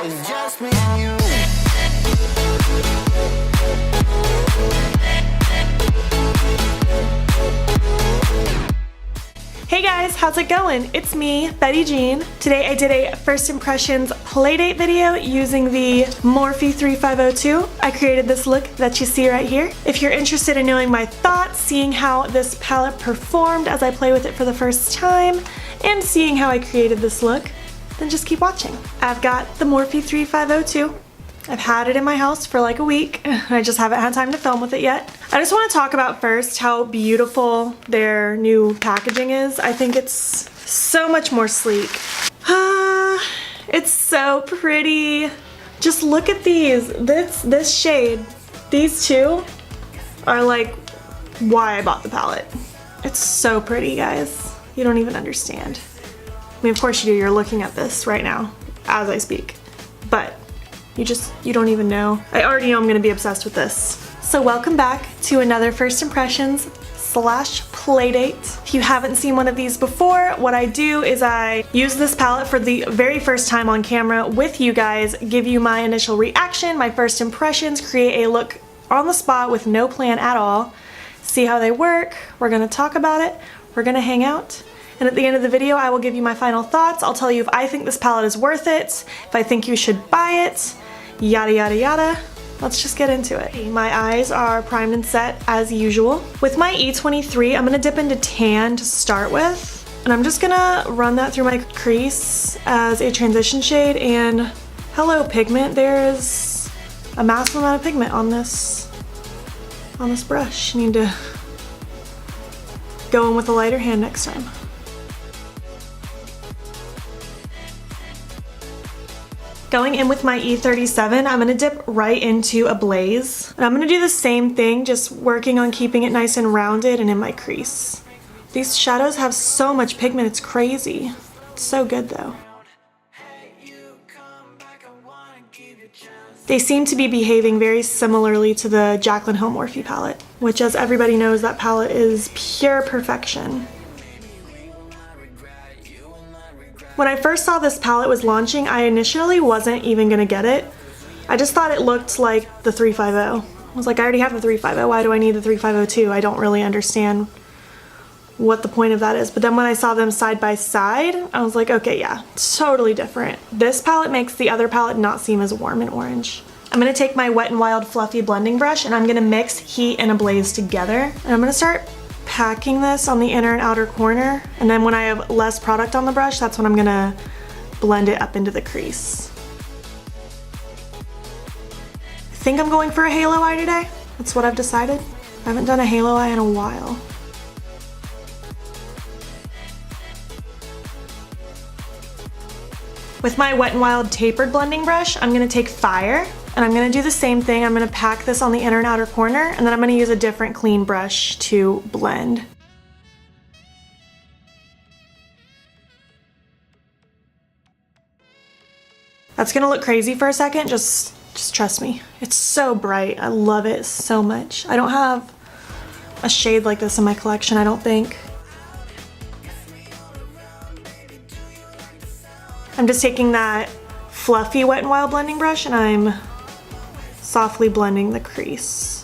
it's just me and you. Hey guys, how's it going? It's me, Betty Jean. Today I did a first impressions Playdate video using the Morphe 35O2. I created this look that you see right here. If you're interested in knowing my thoughts, seeing how this palette performed as I play with it for the first time, and seeing how I created this look, then just keep watching. I've got the Morphe 35O2. I've had it in my house for like a week. I just haven't had time to film with it yet. I just want to talk about first how beautiful their new packaging is. I think it's so much more sleek. It's so pretty. Just look at these. This shade, these two are like why I bought the palette. It's so pretty, guys. You don't even understand. I mean, of course you do. You're looking at this right now as I speak, but you don't even know. I already know I'm gonna be obsessed with this. So welcome back to another First Impressions / Playdate. If you haven't seen one of these before, what I do is I use this palette for the very first time on camera with you guys, give you my initial reaction, my first impressions, create a look on the spot with no plan at all, see how they work, we're gonna talk about it, we're gonna hang out. And at the end of the video, I will give you my final thoughts. I'll tell you if I think this palette is worth it, if I think you should buy it, yada yada yada. Let's just get into it. My eyes are primed and set as usual. With my E23, I'm gonna dip into tan to start with. And I'm just gonna run that through my crease as a transition shade. And hello pigment, there's a massive amount of pigment on this brush. You need to go in with a lighter hand next time. Going in with my E37, I'm gonna dip right into Ablaze. And I'm gonna do the same thing, just working on keeping it nice and rounded and in my crease. These shadows have so much pigment, it's crazy. It's so good though. They seem to be behaving very similarly to the Jaclyn Hill Morphe palette, which, as everybody knows, that palette is pure perfection. When I first saw this palette was launching, I initially wasn't even gonna get it. I just thought it looked like the 35O. I was like, I already have the 35O, why do I need the 35O2? I don't really understand what the point of that is. But then when I saw them side by side, I was like, okay, yeah, totally different. This palette makes the other palette not seem as warm and orange. I'm gonna take my Wet n Wild fluffy blending brush and I'm gonna mix Heat and Ablaze together. And I'm gonna start packing this on the inner and outer corner, and then when I have less product on the brush, that's when I'm gonna blend it up into the crease. I think I'm going for a halo eye today. That's what I've decided. I haven't done a halo eye in a while. With my Wet n Wild tapered blending brush, I'm gonna take Fire, and I'm gonna do the same thing. I'm gonna pack this on the inner and outer corner, and then I'm gonna use a different clean brush to blend. That's gonna look crazy for a second, just trust me. It's so bright, I love it so much. I don't have a shade like this in my collection, I don't think. I'm just taking that fluffy Wet n Wild blending brush and I'm softly blending the crease.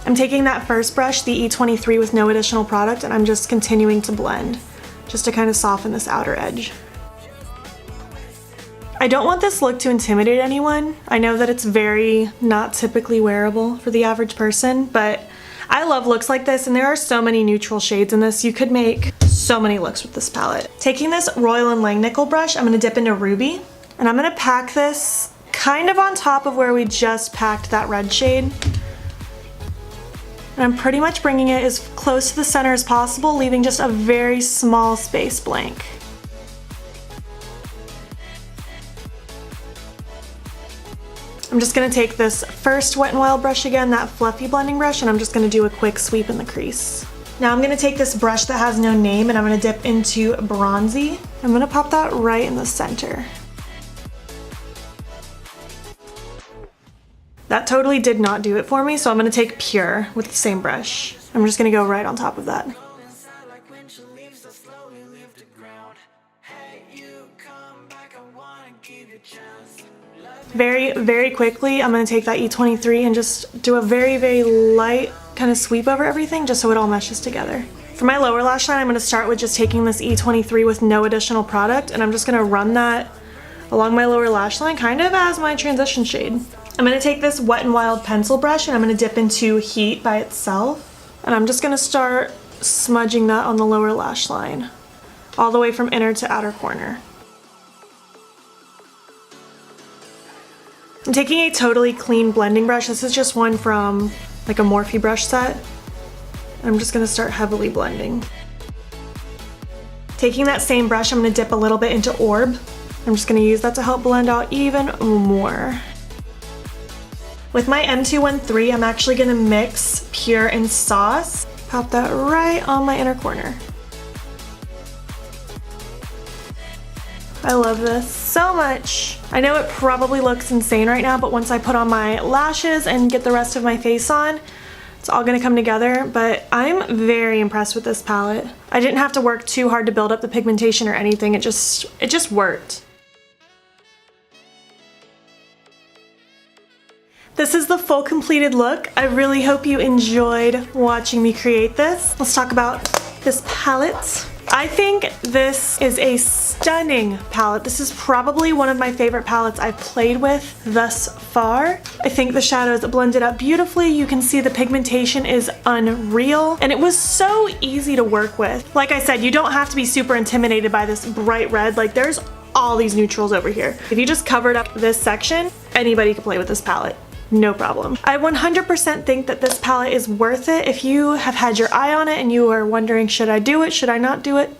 I'm taking that first brush, the E23 with no additional product, and I'm just continuing to blend, just to kind of soften this outer edge. I don't want this look to intimidate anyone. I know that it's very not typically wearable for the average person, but I love looks like this, and there are so many neutral shades in this. You could make so many looks with this palette. Taking this Royal & Langnickel brush, I'm gonna dip into Ruby, and I'm gonna pack this kind of on top of where we just packed that red shade. And I'm pretty much bringing it as close to the center as possible, leaving just a very small space blank. I'm just gonna take this first Wet n Wild brush again, that fluffy blending brush, and I'm just gonna do a quick sweep in the crease. Now I'm gonna take this brush that has no name and I'm gonna dip into Bronzie. I'm gonna pop that right in the center. That totally did not do it for me, so I'm gonna take Pure with the same brush. I'm just gonna go right on top of that. Very quickly, I'm going to take that E23 and just do a very light kind of sweep over everything just so it all meshes together. For my lower lash line, I'm going to start with just taking this E23 with no additional product, and I'm just going to run that along my lower lash line kind of as my transition shade. I'm going to take this Wet n Wild pencil brush and I'm going to dip into Heat by itself, and I'm just going to start smudging that on the lower lash line all the way from inner to outer corner. I'm taking a totally clean blending brush. This is just one from like a Morphe brush set. I'm just gonna start heavily blending. Taking that same brush, I'm gonna dip a little bit into Orb. I'm just gonna use that to help blend out even more. With my M213, I'm actually gonna mix Pure and Sauce. Pop that right on my inner corner. I love this so much. I know it probably looks insane right now, but once I put on my lashes and get the rest of my face on, it's all gonna come together, but I'm very impressed with this palette. I didn't have to work too hard to build up the pigmentation or anything. It just worked. This is the full completed look. I really hope you enjoyed watching me create this. Let's talk about this palette. I think this is a stunning palette. This is probably one of my favorite palettes I've played with thus far. I think the shadows blended up beautifully. You can see the pigmentation is unreal, and it was so easy to work with. Like I said, you don't have to be super intimidated by this bright red. Like, there's all these neutrals over here. If you just covered up this section, anybody could play with this palette. No problem. I 100% think that this palette is worth it. If you have had your eye on it and you are wondering, should I do it, should I not do it?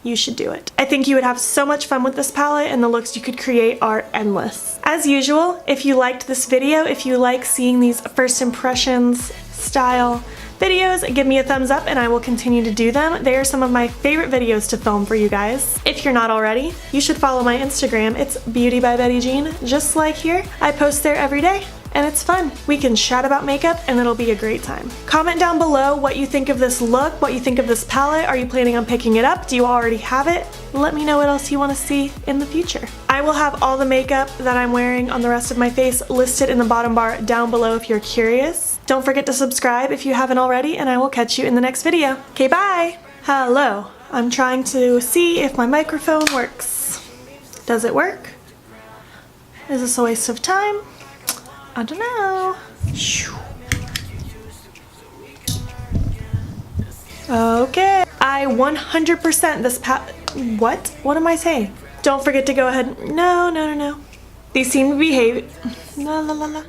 You should do it. I think you would have so much fun with this palette, and the looks you could create are endless. As usual, if you liked this video, if you like seeing these first impressions style videos, give me a thumbs up and I will continue to do them. They are some of my favorite videos to film for you guys. If you're not already, you should follow my Instagram. It's beautybybettyjean, just like here. I post there every day, and it's fun. We can chat about makeup and it'll be a great time. Comment down below what you think of this look, what you think of this palette. Are you planning on picking it up? Do you already have it? Let me know what else you want to see in the future. I will have all the makeup that I'm wearing on the rest of my face listed in the bottom bar down below if you're curious. Don't forget to subscribe if you haven't already, and I will catch you in the next video. Okay, bye! Hello. I'm trying to see if my microphone works. Does it work? Is this a waste of time? I don't know. Okay. I 100% this What? What am I saying? Don't forget to go ahead. No. These seem to behave. La la la la.